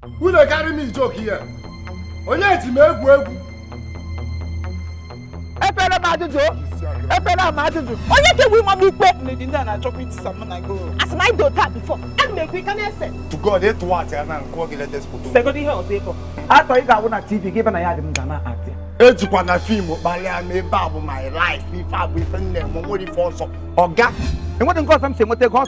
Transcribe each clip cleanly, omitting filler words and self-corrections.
Who dey carry me joke here? Onye ti me egwu. Efere majuju. Efere majuju. Onye ke wi mama ikpe. Ndinda na chop it some na go. As my daughter before. And me quick can say. To God, it what na nko gele latest photo. Second here Therefor. Ato iga wona TV give na ya dem na act. Ejikwa na film kpali am ebe abu my life. If I be friend mo mo di for so. Oga. And what God some say mo take all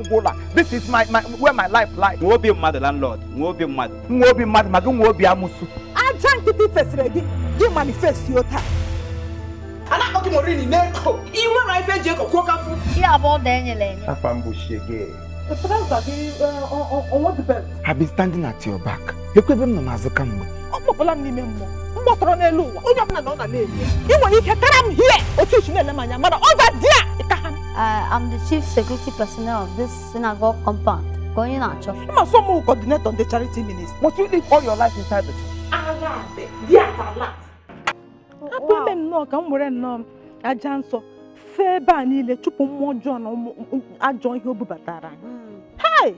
gola. This is my where my life lies. Ngo be mad landlord. Ngo be mad. Ngo be mad magu ngo be amusu. Ajan kiti fesregi. Give manifest your time. Ana ko mo rini neko. Iwe ra ife je ko kafu. Yeah, about Daniel. Afambushege. The plans are on what depends. I've been standing at your back. Ekwebe m no mazuka mgbe. Ọkpọpụla m n'ime mmụọ. Mgbọtọrọ n'elu ụwa. Onye ọbụla nọ na na-eme. I nwere ike tara m here. Otu isi na-ele m anya mana over there ịka ha. I'm the chief security personnel of this synagogue compound. Going on church. I'm a former coordinator on the charity ministry. Must you live all your life inside it? Agade, dear Allah. Happy men no ka nwere nnọọ aja nsọ. Feba niile tupu mmụọ ọjọọ na ajọ ihe obubatara. Hey!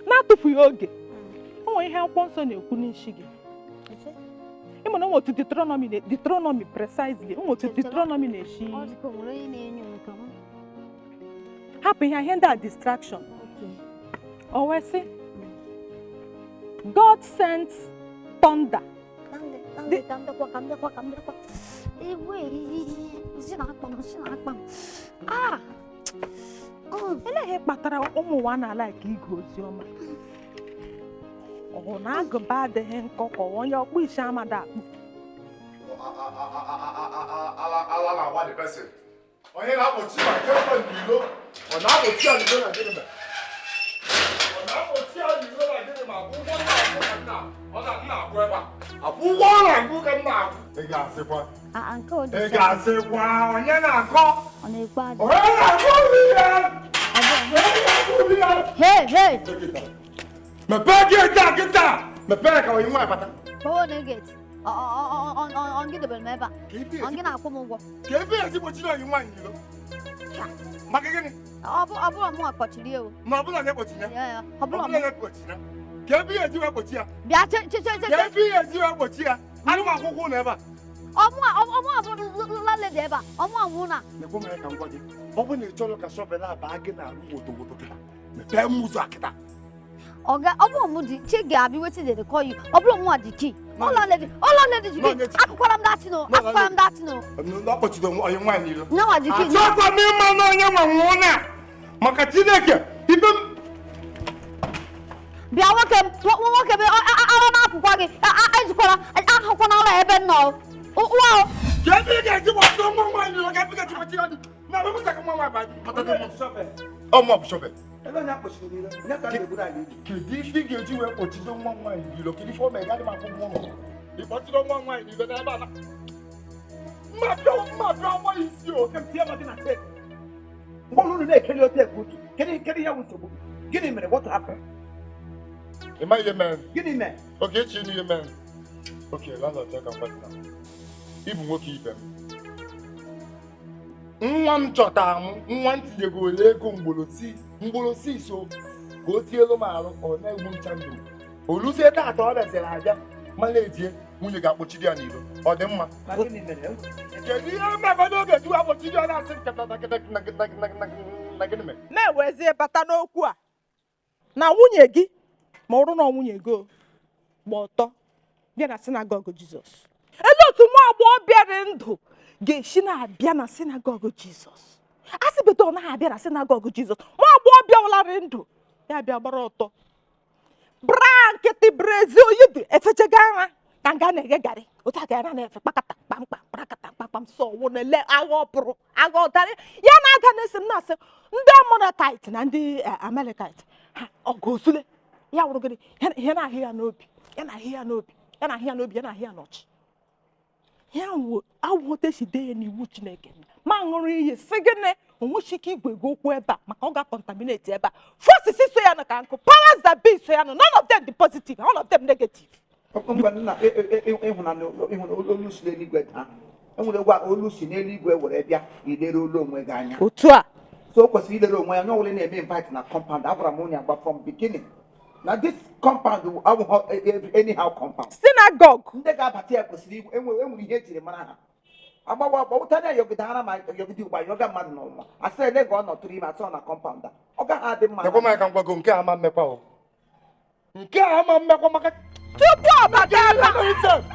Na-atụfu ya oge. O nwere ihe akwụkwọ nsọ na-ekwu n'isi gị. Ịma na otu Deuteronomy precisely, otu Deuteronomy na-eshi. Hapụ ihe ndị a distraction. Always say, God sent thunder. Ele kpatara ụmụ nwa na-ala ka ige ozi ọma. Ọ na agụba adịghị nkọ ka onye ọkpụ isi amada akpụ. Ala na wa the person. Onye na-akpọchi ma girlfriend ilo. Ọ na-akpọchi alilo na gịnị ma? Ọ na-akpọchi alilo na gịnị ma akwụkwọ na-akwụ ka nna. Ọ na-nna akwụ ebe a. Akwụkwọ na-akwụ ka nna akwụ. Ị ga-asịkwa. Ị ga-asịkwa onye na-akọ. Ọ na-ekwe adị. Onye na-akọ ya. Hey! Mepee gịta! Mepee ka onye nwa abata. Power negate. On gị dobere m ebe a. On gị na-akwụ m ụgwọ. Ka ebe ya gbochiri onye nwaanyị ilo. Maka gịnị? Ọ bụrụ mụ akpọchiri ewu. Ma ọ bụla onye kpọchiri ya. Ya, ọ bụrụ onye kpọchiri ya. Ka ebe ya ejiwe kpọchi ya. Bịa che. Ka ebe ya ejiwe kpọchi ya. Anụ m akwụkwọ ụlọ ebe a. Ọmụ abụ lalede ebe a. Ọmụ anwụ na. Na-ekwe mere ka m gwa gị. Ọ bụ na ị chọrọ ka shọvel a baa gị n'arụ wotowoto kịta. Mepee m ụzọ a kịta. Oga, ọ bụrụ mụ dị chi ga-abịa wetin dey call you. Ọ bụrụ mụ a dị key. Ụlọ lady ji key. Akwụkwara m datino. Ọ kpọchiri onye nwaanyị ilo. Nyawa dị key. Achọkwa m ịma na onye nwe nwụọ na maka Chineke ibe m. Bịa nwoke bụ ara na-apụkwa gị. Ejikwara ahụkwana ụlọ ebe m nọ. Wow. Ka ebe ị ga-eji gbọtọ nwa nwaanyị ilo ka ebe ị ga-eji gbọtọ ya dị. Na ebe m saka nwa nwaanyị ọ mụ bụ shọvel. Kedu ife ị ga-eji wee kpọchido nwa nwaanyị ilo? Kedu ife o mere gaghị m akwụ nwa nwa? Ị kpọchido nwa nwaanyị ilo n'ebe a na mmadụ agba isi o. Mgbe unu na-ekeli ote ekputu, kedu ihe bụ nsogbu? Gịnị mere? What happened? Ị ma ihe mere? Gịnị mere? Oge echi ihe mere. Oke, landlord check and partner. Ịbụ nwoke ibe m. Nwa m chọtara m, nwa m tinyego ole ego mgbolosi so ka o tielu m arụ ọ na-egbu ncha ndụ. Oluzie taata ọ resịrị aja mana ejie nwunye ga-akpọchiri ya n'ilo. Ọ dị mma? Kedu ihe mmekọta oge ji akpọchiri ya na-asị nkata na gịnị mere? Na-ewezie bata n'okwu a na nwunye gị ma ọrụ na nwunye gị gba ọtọ bịa na sinagogu Jizọs. Ele otu nwa agbọghọ dị ndụ ga-esi na-abịa na sinagogu Jizọs. A sị bete ọ naghị abịa na sinagogu Jizọs. Nwa agbọghọ bịawụlarị ndụ ya bịa gbara ọtọ. Bra nkịtị Brazil yidi efechega ara ka nga na-eghe garị. Otu aka ya na-efe kpakata kpamkpam kpakata kpamkpam so wụ na-ele agha ọpụrụ agha ọtarị ya na-aga na-esi m na-asị ndị Amonakite na ndị Amalekite ha ọgụ osule ya wụrụ gịnị ihe na-ahị ya n'obi ya na-ahị ya n'obi ya na-ahị ya n'obi ya na-ahị ya n'ọchị. Ya awụte si dee ya n'iwu Chineke ma ṅụrụ iyi sị gịnị onwechi ike igwe gị okwu ebe a maka ọ ga-contaminate ebe a. Forces so ya na ka nkụ powers that be so ya nọ none of them the positive all of them negative. Olu si n'eluigwe taa enwere gwa olu si n'eluigwe were bịa ilere olu onwe gị anya Otu a so o kwesịrị ilere onwe ya onye ọbụla na-eme invite na compound agwara m onye agba from beginning Now this compound anyhow compound. Synagogue. Ndị ga-abata ya kwesịrị enwere ihe ejiri mara ha. Agbawa ụtanya yogidara ma yogidi ụgba yoga mmadụ n'ụwa. Asị ele ga ọ nọtụrụ ime atọ na compound a. Ọ gaghị adị mma. Ekwe m ka ngwago nke a ma mmekwa o. Nke a ma mmekwa maka tupu ọ bata ebe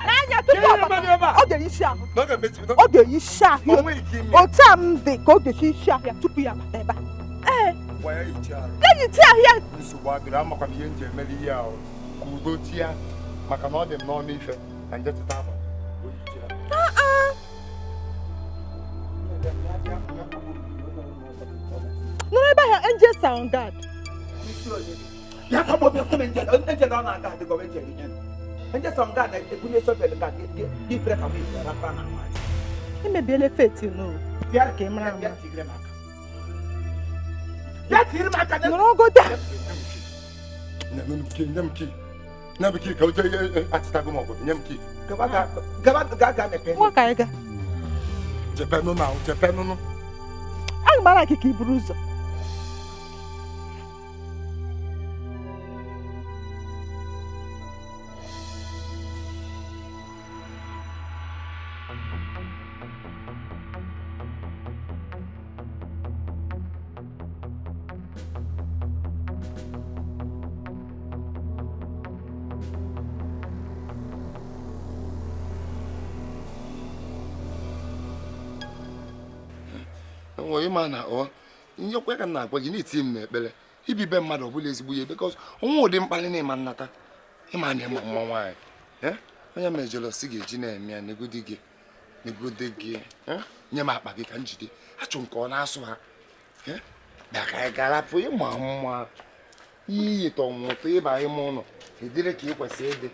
n'anya tupu ọ bata ọ ga-eyi isi ahụ ọ ga-eyi isi ahụ otu a m dị ka ọ ga-eyi isi ahụ ya tupu ya bata ebe a ya yichi ahụ ya nsogbu adịrị amakwa m ihe m ji emere ihe ahụ ka udo chi ya maka na ọ dị m n'ọnụ ife na nje tụta akwa nọrọ ebe ahụ angels are on guard. Ya ka mo be come angel on na guard go angel again. Angels on guard like the bunye shovel guard give break away na pa na ma. Emebiele faith no. Bịa ka ịmara m. Ya tiri maka na. Nọrọ go there. Na biki ka oje atita go mo go nyam ki. Ga mepe. Nwa ka ịga. Jepenu na jepenu no. Aga mara ka i buru ụzọ. Onye ma na ọ ihe kwe ka na-agwa gị n'iti m n'ekpere ibibe mmadụ ọ bụla ezigbo ihe because onwe ụdị mkpali na ịma nnata ịma na ịma mma nwaanyị onye mejọrọ si ga-eji na-eme ya negode gị nye m akpa gị ka njide achụ nke ọ na-asụ ha bịa ka anyị garapụ ịma mma iyi tọ nwụta ịba ime ụlọ edire ka ị kwesịrị ịdị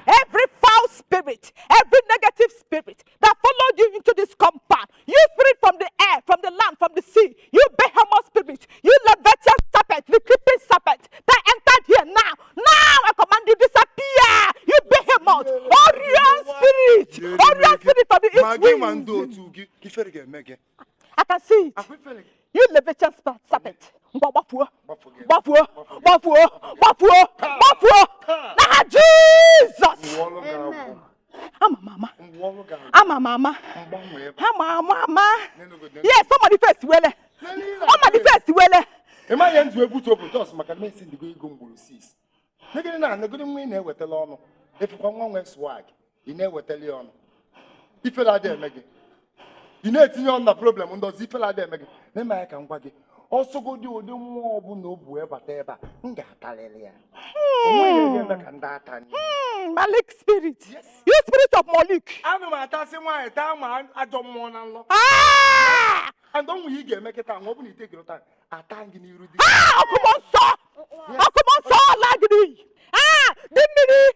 Every foul spirit, every negative spirit that followed you into this compound, you spirit from the air, from the land, from the sea, you behemoth spirit, you Leviathan serpent, the creeping serpent that entered here now I command you disappear, you behemoth, Orion spirit from the east wind. I can see it. You Leviathan serpent. Bafuo. Now Jesus. Amen. I'm a mama. Yes, somebody first well. Somebody first well. Am I into a good open doors? My convincing the good gumbo sees. Nigga, the good way never tell on. If you come on swag, you never tell you on. If you are there, Maggie. You know, it's on the problem. And those if you are there, Maggie. Then I can wag it. Also go do more no whatever. Malik spirit. Yes. You spirit of Malik. I know my task why I don't want to love. And don't we get make it time? Open you take your time. I thank you. Come on, sir. Come on, sir. Like me. Dimini.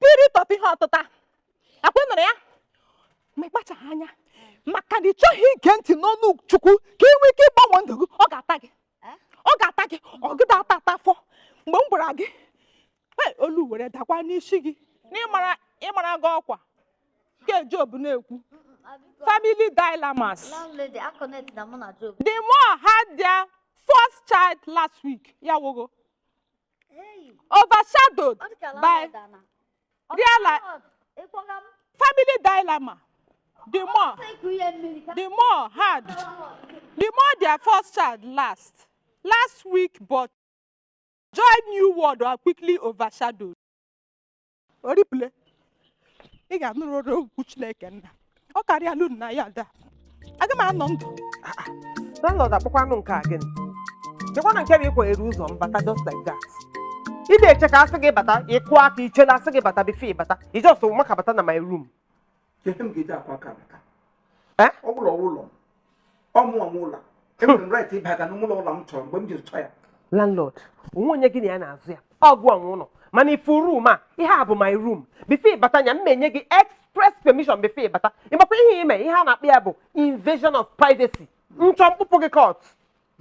Spirit of Ihotota. Mekpacha anya maka na ịchọghị ige ntị n'ọnụ Chukwu ka ị nwee ike ịgbanwe ndụ gị ọ ga-ata gị ọ gịda ata afọ mgbe m gwara gị olu were dakwa n'isi gị n'ịmara gị ọkwa nke Job na-ekwu family dilemmas. The more had their first child last week yawogo overshadowed by real life family dilemma. The more their first child last week, but joy new word are quickly overshadowed. Oriple. I got no road which like and oh carry a loon na yada. I got my non. Landlord apokwa nka again. The one nke be ko eruzom bata just like that. If they check asige bata, e kwa ka ichela asige bata be fi bata. E just to maka bata na my room. Chetem gida akwa ka bata. Eh? Ụlọ. ọmụ ụlọ enwere m right ịba ga n'ụlọ ụlọ m chọrọ mgbe m jiri chọọ ya. Landlord, onwe onye gị na ya na-azụ ya ọgwụ ọnwụ ụlọ mana ifu room a ihe a bụ my room before ịbata anya m enye gị express permission before ịbata ịmakwa ihe ime ihe a na-akpọ ya bụ invasion of privacy nchọ mkpụpụ gị court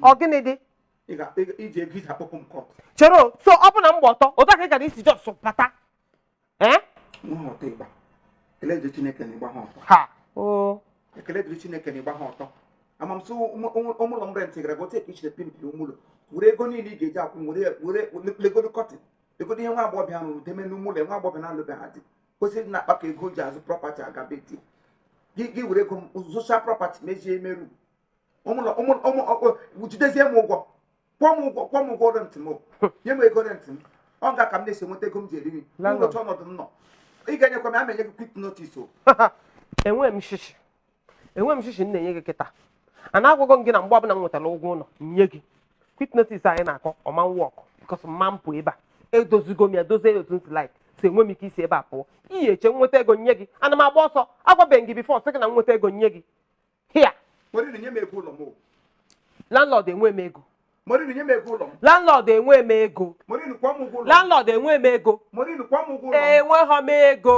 ọ gịnị dị iji ego iji akpọpụ m court. chere so ọ bụ na mgbe ọtọ ụta ka ị gara isi just bata nwa ọtọ ịgba ekele dịrị Chineke na ịgba ha ọtọ ha o ekele dịrị Chineke na ịgba ha ọtọ amamsị ụmụlọ m rent gara gote ka ichire pimpiri ụmụlọ were ego niile ị ga-eji akwụ were legodo kọtịn legodo ihe nwa agbọghọbịa ahụ deme n'ụmụlọ nwa agbọghọbịa na-alụbeghị adị kwesịrị na akpa ka ego ji azụ prọpatị aga beti gị were ego zụcha prọpatị mejie emerụ jidezie m ụgwọ kwụọ m ụgwọ rent m nye m ego rent m ọ ga ka m na-esi enweta ego m ji eri nri n'ụlọchi ọnọdụ m nọ ị ga-enyekwa m a ma enye gị quick notice o enwe m shishi m na-enye gị kịta a na-agwago m gị na mgbe ọbụla m nwetara ụgwọ ụlọ nye gị quick notice anyị na-akọ ọma wọk bikọs mma mpụ ebe a edozigo m ya dozie otu ntị like so enwe m ike isi ebe a pụọ ihe eche nweta ego nye gị ana m agba ọsọ agwabeghị gị bifọ sị gị na nweta ego nye gị hia nye m ego ụlọ m landlord enwe m ego nye m ego ụlọ m landlord enwe m ego kwụọ m ụgwọ ụlọ landlord enwe m ego kwụọ m ụgwọ ụlọ m enweghọ m ego